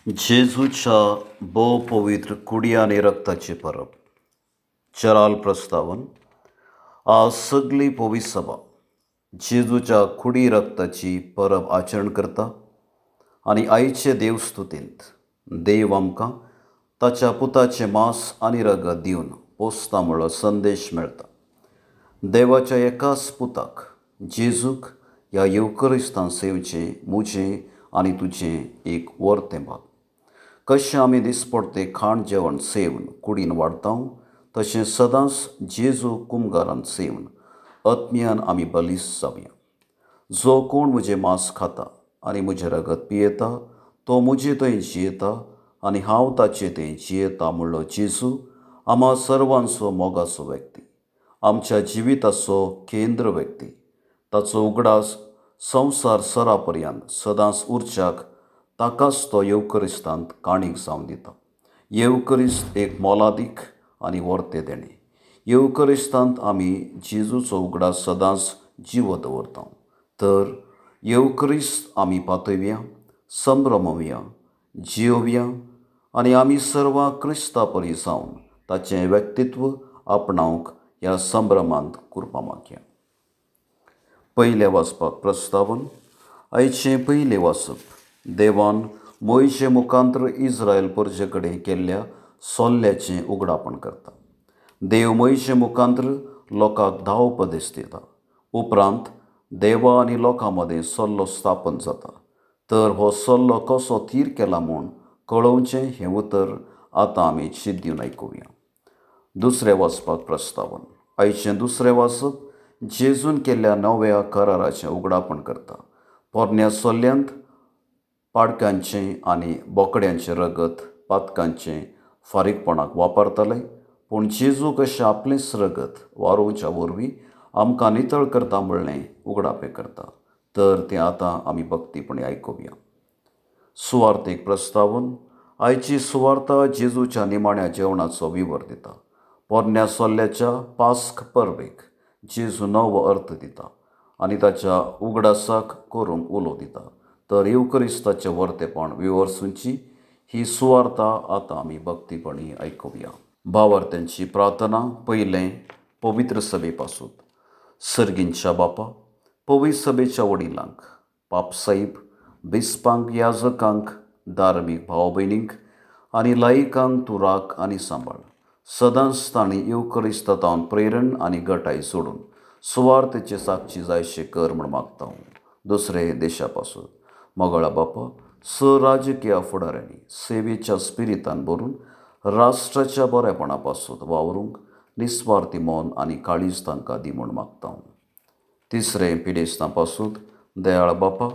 जेजूच्या भोव पवित्र कुडी आनी रक्ताची परब. चराल प्रस्तावन. आज सगळी पवित्र सभा जेजूच्या कुडी रक्ताची परब आचरण करता आनी आयचे देवस्तुतींत देव आमकां ताच्या पुताचे मांस आनी रगत दिवन पोसता म्हणलो संदेश मेळटा. देवाच्या एकाच पुताक जेजूक ह्या येवकरिस्तान सेवचें मुजें आनी तुजें एक वर्तें भाग. कशें आमी दिसपडटे खाण जेवण सेवन कुडीन वाडटा तशें सदांच जेजू कुमगारांत सेवन आत्म्यान आमी बलीस जावया. जो कोण म्हजें मांस खाता आनी म्हजें रगत पियेता तो म्हजे थंय जियेता आनी हांव ताचे थंय जियेता म्हणलो जेजू आम्हा सर्वांचो मोगाचो व्यक्ती, आमच्या जिविताचो केंद्र व्यक्ती. ताचो उगडास संवसार सरापर्यंत सदांच उरच्याक ताकाच तो येवकरिस्तांत काणीक जावन दिता. येवकरिस्त एक मोलादीक आनी वर्तें देणें. येवकरिस्तांत आमी जेजूचो उगडास सदांच जिवो दवरता. तर येवकरिस्त आमी पातळव्या, संभ्रमव्या, जियोव्या आनी आमी सर्वां क्रिस्ता परी जावन ताचें व्यक्तित्व आपणावंक ह्या संभ्रमांत करपा मागया. पयलें वाचपाक प्रस्तावन. आयचें पयलें वाचप. देवान मोइशे मुखांत्र इस्रायल परजे कडेन केल्ल्या सोल्ल्याचें उगडापण करता. देव मोइशे मुखांत्र लोकांक 10 उपदेश दिता. उपरांत देवा आनी लोकां मदें सल्लो स्थापन जाता. तर हो सल्लो कसो थीर केला म्हूण कळोवचें हें उतर आतां आमी चिंतून आयकुया. दुसरें वाचपाक प्रस्तावन. आयचें दुसरें वाचप. जेजून केल्ल्या नव्या कराराचें उगडापण करता. पोरन्या सोल्ल्यांत पाडक्यांचें आनी बोकड्यांचें रगत पातकांचें फारीकपणाक वापरताले, पूण जेजू कशें आपलेंच रगत वारोवच्या वरवीं आमकां नितळ करता म्हणलें उगडापें करता. तर तें आतां आमी भक्तीपणी आयकुया. सुवार्थीक प्रस्तावन. आयची सुवार्ता जेजूच्या निमाण्या जेवणाचो विवर दिता. पोरन्या सोल्ल्याच्या पास्क परबेक जेजू नवो अर्थ दिता आनी ताच्या उगडासाक करूंक उलो दिता. तर येवकरिस्ताचें वर्तेपण विवर्सूंची ही सुवार्ता आतां आमी भक्तीपणी आयकुया. भावार्थ्यांची प्रार्थना. पयलें पवित्र सभे पासून. सर्गींच्या बापा, पवित्र सभेच्या वडिलांक, पापसाहेब, बिस्पांक, याजकांक, धार्मीक भाव भयणींक आनी लायिकांक तूं राख आनी सांबाळ. सदांच तांणी येवकरिस्तांत प्रेरण आनी घटाय सोडून सुवार्थेचे साक्षी जायशे कर म्हूण मागता. दुसरें देशा पासून. मोगळा बापा, राजकीय फुडाऱ्यांनी सेवेच्या स्पिरितान भरून राष्ट्राच्या बरेपणा पासून वावरूंक निस्वार्थी मोन आनी काळीज तांकां दी म्हूण मागता. तिसरें पिडेस्तां पासून. दयाळ बापा,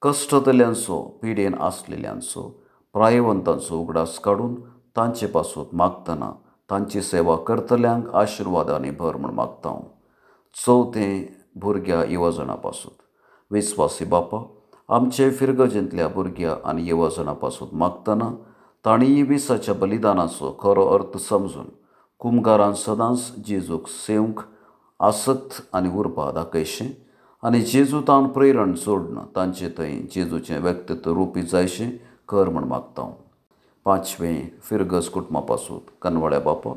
कश्टतल्यांचो, पिडेन आसलेल्यांचो, प्रायवंतांचो उगडास काडून तांचे पासून मागतना तांची सेवा करतल्यांक आशिर्वादांनी भर म्हूण मागता. चवथें भुरग्या येवजणां पासून. विस्वासी बापा, आमचे फिरगजेंतल्या भुरग्या आनी येवजणां पासून मागतना तांणीय विसाच्या बलिदानाचो खरो अर्थ समजून कुमगारान सदांच जेजूक सेवंक आसक्त आनी उरपा दाखयचें आनी जेजू तावन प्रेरण सोडून तांचे थंय जेजूचें व्यक्तित्व रुपी जायशें कर म्हूण मागता. पांचवें फिरगज कुटुंबा पासून. कनवळ्या बापा,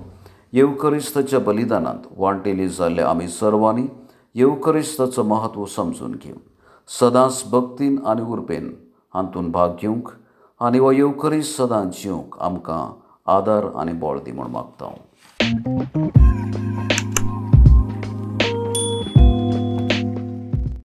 येवकरिस्ताच्या बलिदानांत वांटेली जाल्ल्या आमी सर्वांनी येवकरिस्ताचो महत्व समजून घेवन सदांच भक्तीन आनी उर्बेन हातूंत भाग घेवंक आनी हो येवकरिस्त सदांच जिवंक आमकां आदार आनी बळ दी म्हूण मागता.